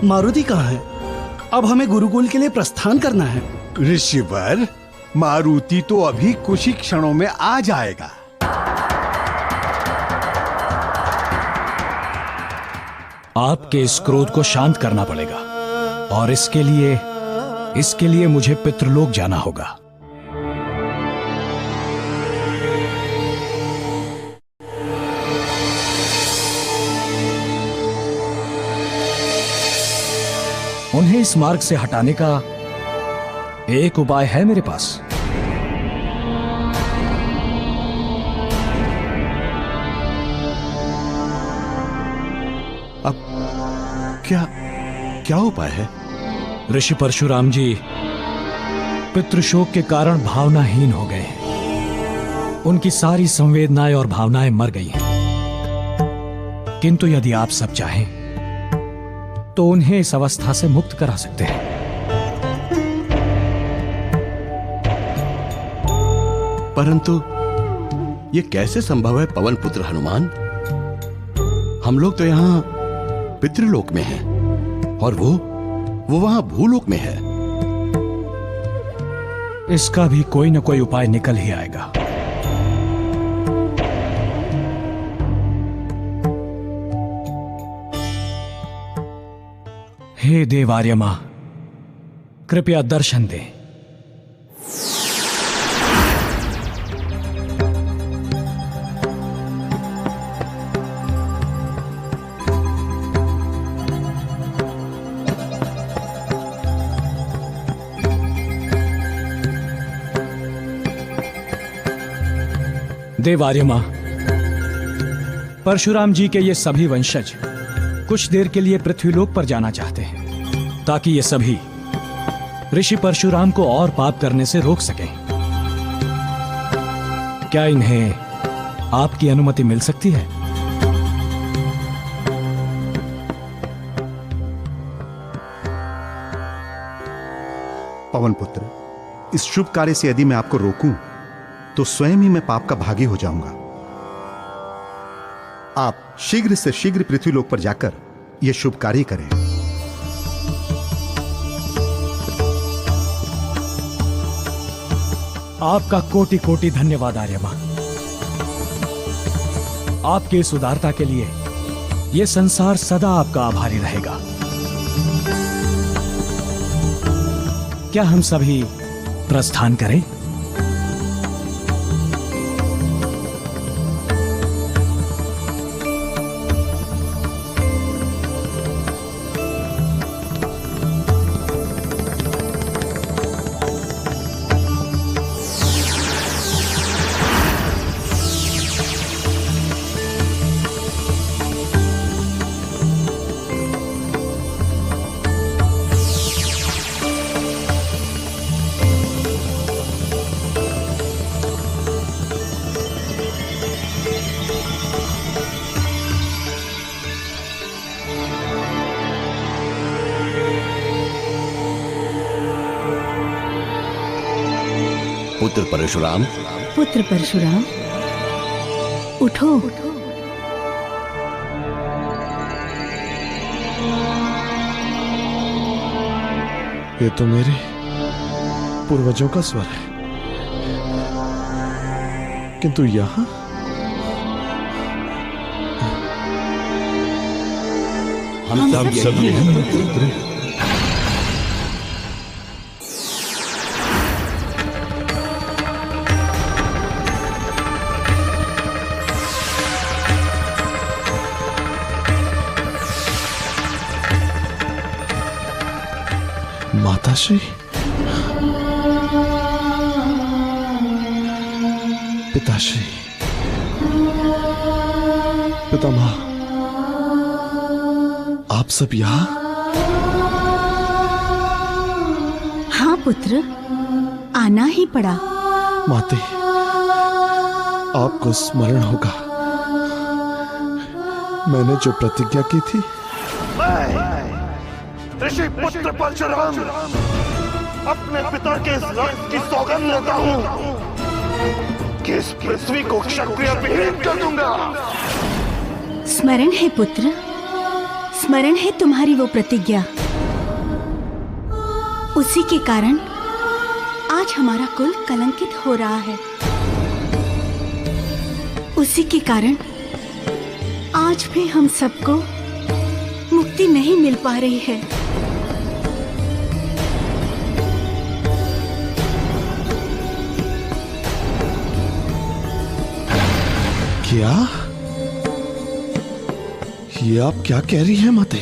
मारुति कहाँ है? अब हमें गुरुकुल के लिए प्रस्थान करना है। ऋषिवर, मारुति तो अभी कुछ ही क्षणों में आ जाएगा। आपके इस क्रोध को शांत करना पड़ेगा और इसके लिए मुझे पितृलोक जाना होगा। उन्हें इस मार्ग से हटाने का एक उपाय है मेरे पास। अब क्या उपाय है? ऋषि परशुराम जी पितृशोक के कारण भावनाहीन हो गए हैं। उनकी सारी संवेदनाएं और भावनाएं मर गई हैं। किंतु यदि आप सब चाहें तो उन्हें इस अवस्था से मुक्त करा सकते हैं। परंतु ये कैसे संभव है पवन पुत्र हनुमान? हम लोग तो यहाँ पितृलोक में हैं और वो वहां भूलोक में है। इसका भी कोई न कोई उपाय निकल ही आएगा। हे देव आर्यमा, कृपया दर्शन दें। देव आर्यमा, परशुराम जी के ये सभी वंशज कुछ देर के लिए पृथ्वीलोक पर जाना चाहते हैं ताकि ये सभी ऋषि परशुराम को और पाप करने से रोक सकें। क्या इन्हें आपकी अनुमति मिल सकती है? पवन पुत्र, इस शुभ कार्य से यदि मैं आपको रोकूं तो स्वयं ही मैं पाप का भागी हो जाऊंगा। आप शीघ्र से शीघ्र पृथ्वीलोक पर जाकर यह शुभ कार्य करें। आपका कोटि कोटि धन्यवाद आर्यमा। आपके इस उदारता के लिए यह संसार सदा आपका आभारी रहेगा। क्या हम सभी प्रस्थान करें? पुत्र परशुराम, पुत्र परशुराम, उठो। ये तो मेरे पूर्वजों का स्वर है, किंतु यहां हम सब यही हैं। माताश्री, पिताश्री, पितामह, आप सब यहाँ? हाँ पुत्र, आना ही पड़ा। माते, आपको स्मरण होगा मैंने जो प्रतिज्ञा की थी। ऋषि पुत्र परशुराम अपने पिता के इस रक्त की सौगंध लेता हूं कि इस पृथ्वी को क्षत्रिय विहीन कर दूंगा। स्मरण है पुत्र, स्मरण है तुम्हारी वो प्रतिज्ञा। उसी के कारण आज हमारा कुल कलंकित हो रहा है। उसी के कारण आज भी हम सबको मुक्ति नहीं मिल पा रही है। क्या? ये आप क्या कह रही हैं माते?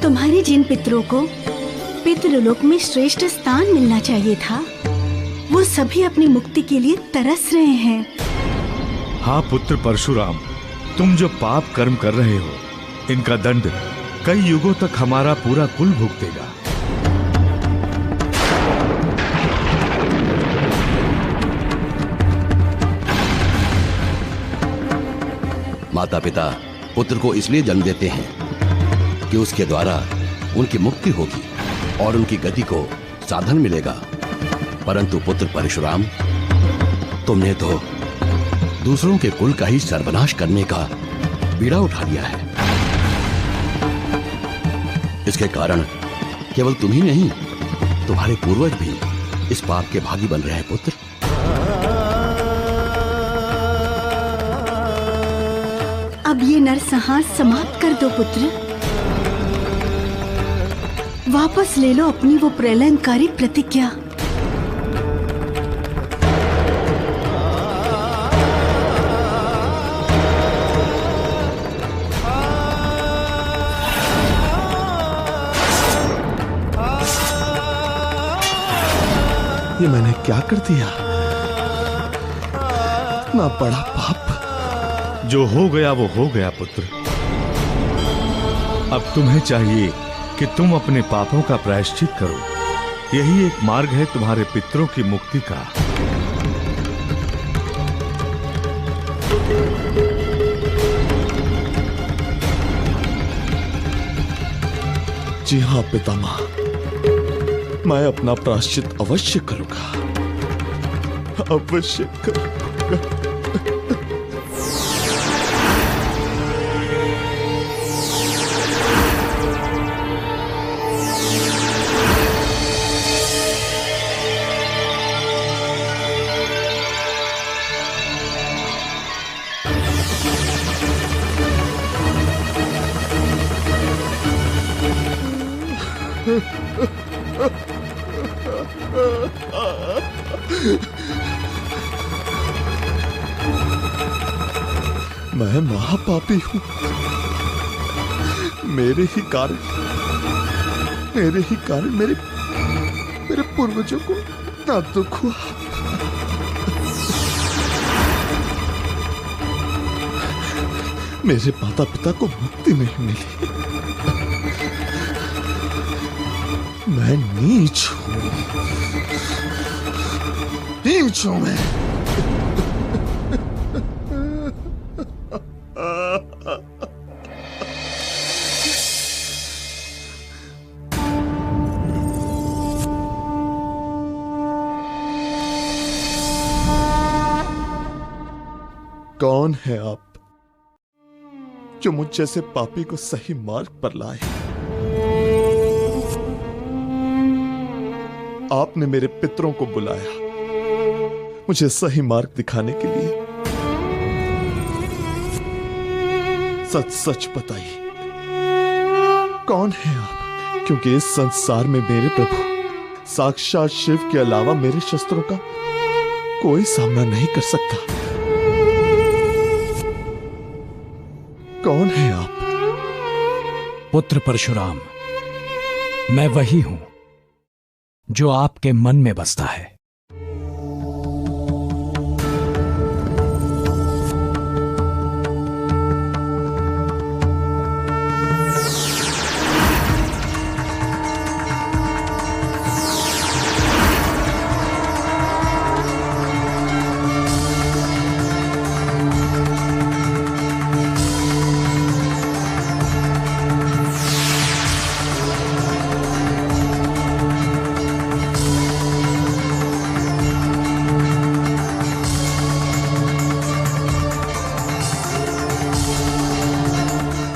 तुम्हारे जिन पितरों को पितृलोक में श्रेष्ठ स्थान मिलना चाहिए था, वो सभी अपनी मुक्ति के लिए तरस रहे हैं। हाँ पुत्र परशुराम, तुम जो पाप कर्म कर रहे हो, इनका दंड कई युगों तक हमारा पूरा कुल भुगतेगा। माता पिता पुत्र को इसलिए जन्म देते हैं कि उसके द्वारा उनकी मुक्ति होगी और उनकी गति को साधन मिलेगा। परंतु पुत्र परशुराम, तुमने तो दूसरों के कुल का ही सर्वनाश करने का बीड़ा उठा लिया है। इसके कारण केवल तुम ही नहीं, तुम्हारे पूर्वज भी इस पाप के भागी बन रहे हैं पुत्र। अब ये नरसंहार समाप्त कर दो पुत्र। वापस ले लो अपनी वो प्रलयंकारी प्रतिज्ञा। ये मैंने क्या कर दिया? इतना बड़ा पाप। जो हो गया वो हो गया पुत्र। अब तुम्हें चाहिए कि तुम अपने पापों का प्रायश्चित करो। यही एक मार्ग है तुम्हारे पितरों की मुक्ति का। जी हाँ पितामह, मैं अपना प्रायश्चित अवश्य करूंगा, अवश्य करूंगा। मैं महापापी हूं। मेरे ही कारण मेरे पूर्वजों को इतना दुख हुआ। मेरे माता पिता को मुक्ति नहीं मिली। मैं नीच हूं, नीच हूं मैं। कौन है आप जो मुझ जैसे पापी को सही मार्ग पर लाए? आपने मेरे पितरों को बुलाया मुझे सही मार्ग दिखाने के लिए। सच सच बताइए, कौन है आप? क्योंकि इस संसार में मेरे प्रभु साक्षात शिव के अलावा मेरे शस्त्रों का कोई सामना नहीं कर सकता। कौन है आप? पुत्र परशुराम, मैं वही हूं जो आपके मन में बसता है।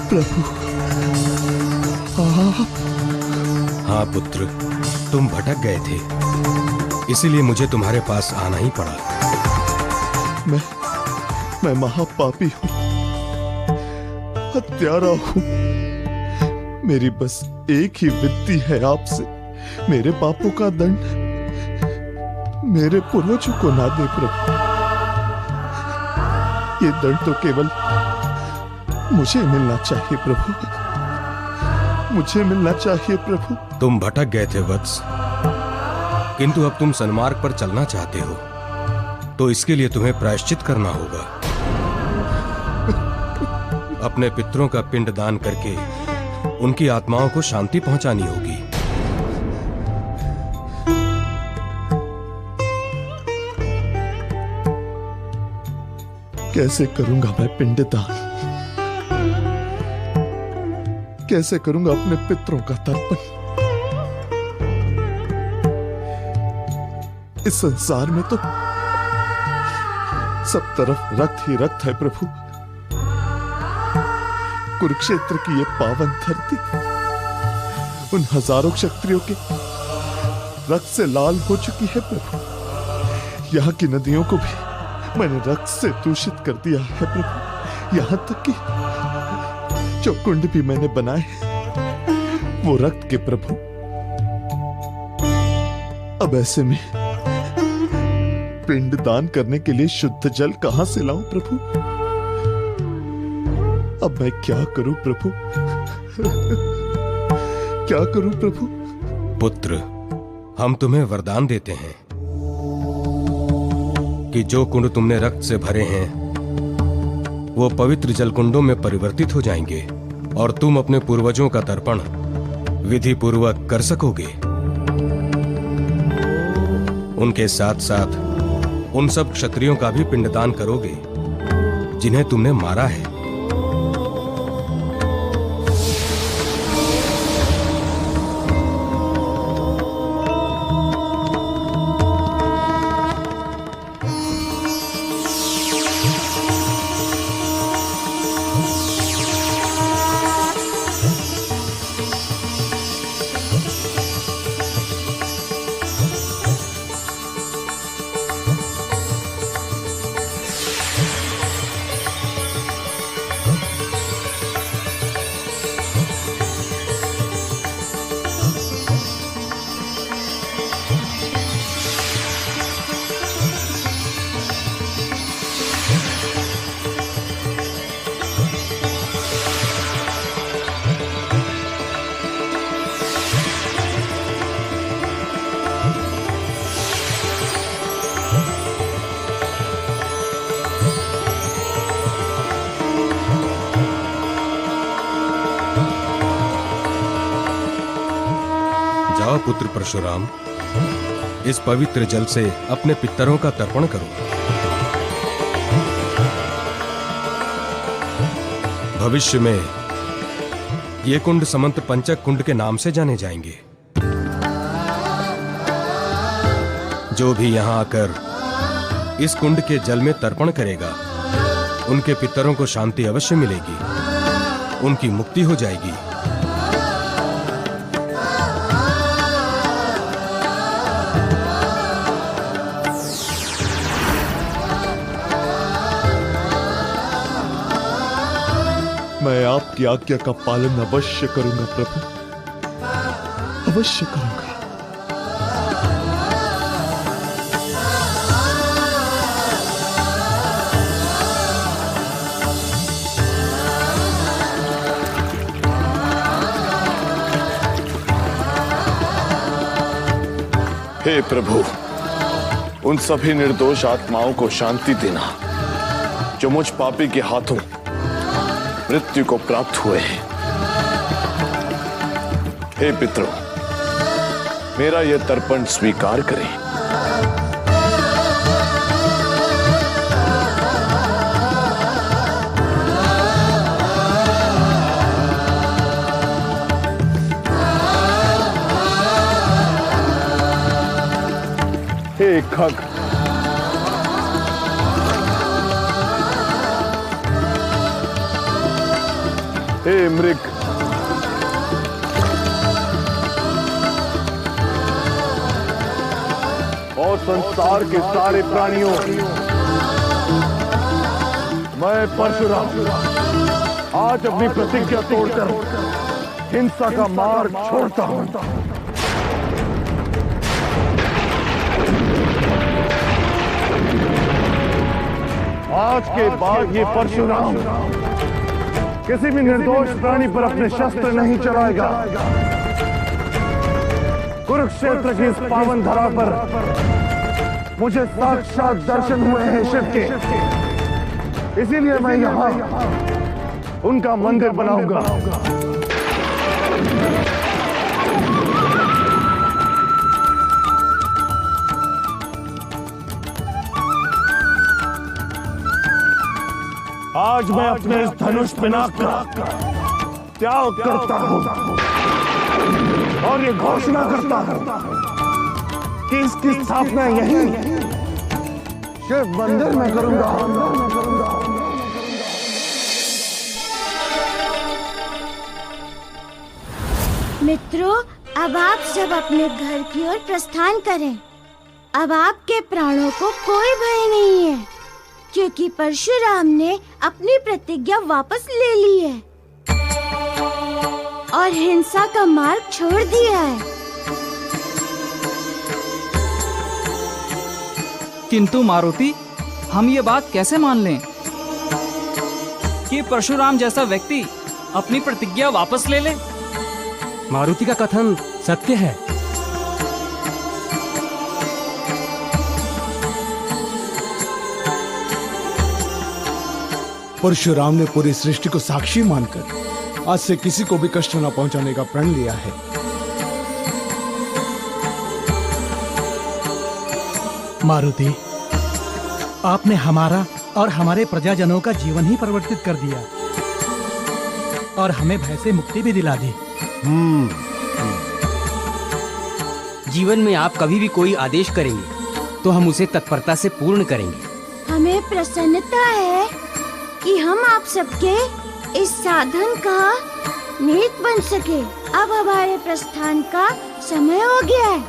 प्रभु हाँ पुत्र, तुम भटक गए थे, इसीलिए मुझे तुम्हारे पास आना ही पड़ा। मैं महापापी हूं, हत्यारा हूं। मेरी बस एक ही विनती है आपसे, मेरे पापों का दंड मेरे पूर्वजों को ना दे प्रभु। ये दंड तो केवल मुझे मिलना चाहिए प्रभु, मुझे मिलना चाहिए प्रभु। तुम भटक गए थे वत्स, किंतु अब तुम सन्मार्ग पर चलना चाहते हो, तो इसके लिए तुम्हें प्रायश्चित करना होगा। अपने पितरों का पिंड दान करके उनकी आत्माओं को शांति पहुंचानी होगी। कैसे करूंगा मैं पिंडदान? कैसे करूंगा अपने पितरों का तर्पण? इस संसार में तो सब तरफ रक्त ही रक्त है प्रभु। कुरुक्षेत्र की ये पावन धरती उन हजारों क्षत्रियों के रक्त से लाल हो चुकी है प्रभु। यहाँ की नदियों को भी मैंने रक्त से दूषित कर दिया है प्रभु। यहाँ तक कि जो कुंड भी मैंने बनाए वो रक्त के प्रभु। अब ऐसे में पिंड दान करने के लिए शुद्ध जल कहां से लाऊं प्रभु? अब मैं क्या करूं प्रभु? क्या करूं प्रभु? पुत्र, हम तुम्हें वरदान देते हैं कि जो कुंड तुमने रक्त से भरे हैं वो पवित्र जलकुंडों में परिवर्तित हो जाएंगे और तुम अपने पूर्वजों का तर्पण विधि पूर्वक कर सकोगे। उनके साथ साथ उन सब क्षत्रियों का भी पिंडदान करोगे जिन्हें तुमने मारा है। जाओ पुत्र परशुराम, इस पवित्र जल से अपने पितरों का तर्पण करो। भविष्य में ये कुंड समंत पंचक कुंड के नाम से जाने जाएंगे। जो भी यहां आकर इस कुंड के जल में तर्पण करेगा उनके पितरों को शांति अवश्य मिलेगी, उनकी मुक्ति हो जाएगी। मैं आपकी आज्ञा का पालन अवश्य करूंगा प्रभु, अवश्य करूंगा। हे प्रभु, उन सभी निर्दोष आत्माओं को शांति देना जो मुझ पापी के हाथों मृत्यु को प्राप्त हुए हैं। हे पितरों, मेरा यह तर्पण स्वीकार करें। हे खग, हे मृग, और संसार के सारे प्राणियों, मैं परशुराम आज अपनी प्रतिज्ञा तोड़कर हिंसा का मार्ग छोड़ता हूं। आज के बाद ये परशुराम किसी भी निर्दोष प्राणी पर अपने शस्त्र नहीं चलाएगा। कुरुक्षेत्र की इस पावन धरा पर मुझे साक्षात दर्शन हुए हैं शिव के, इसीलिए मैं यहाँ उनका मंदिर बनाऊंगा। आज मैं अपने इस धनुष पिनाक का त्याग करता हूं और ये घोषणा करता हूं कि इसकी स्थापना यहीं शिव मंदिर में करूंगा। मित्रों, अब आप सब अपने घर की ओर प्रस्थान करें। अब आपके प्राणों को कोई भय नहीं है, क्योंकि परशुराम ने अपनी प्रतिज्ञा वापस ले ली है और हिंसा का मार्ग छोड़ दिया है। किंतु मारुति, हम ये बात कैसे मान लें कि परशुराम जैसा व्यक्ति अपनी प्रतिज्ञा वापस ले ले? मारुति का कथन सत्य है। परशुराम ने पूरी सृष्टि को साक्षी मानकर आज से किसी को भी कष्ट न पहुंचाने का प्रण लिया है। मारुति, आपने हमारा और हमारे प्रजाजनों का जीवन ही परिवर्तित कर दिया और हमें भय से मुक्ति भी दिला दी। जीवन में आप कभी भी कोई आदेश करेंगे तो हम उसे तत्परता से पूर्ण करेंगे। हमें प्रसन्नता है कि हम आप सबके इस साधन का निमित्त बन सके। अब हमारे प्रस्थान का समय हो गया है,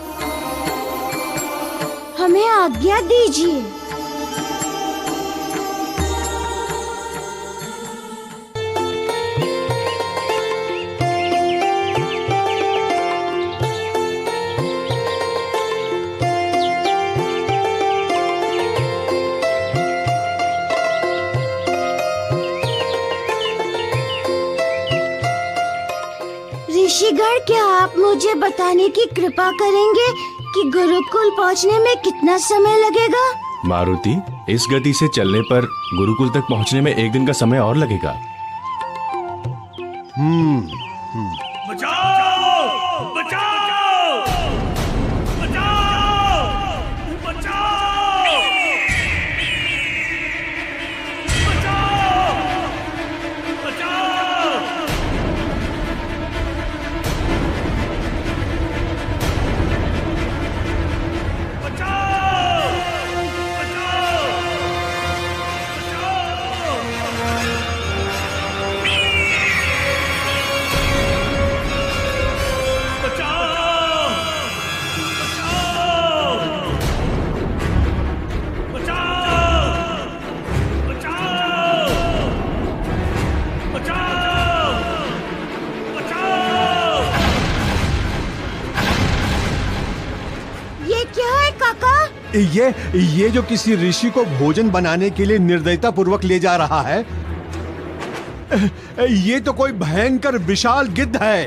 हमें आज्ञा दीजिए। ऋषिगण, क्या आप मुझे बताने की कृपा करेंगे कि गुरुकुल पहुंचने में कितना समय लगेगा? मारुति, इस गति से चलने पर गुरुकुल तक पहुंचने में 1 दिन का समय और लगेगा। बचाओ! बचाओ! बचाओ! बचाओ! ये जो किसी ऋषि को भोजन बनाने के लिए निर्दयता पूर्वक ले जा रहा है, ये तो कोई भयंकर विशाल गिद्ध है।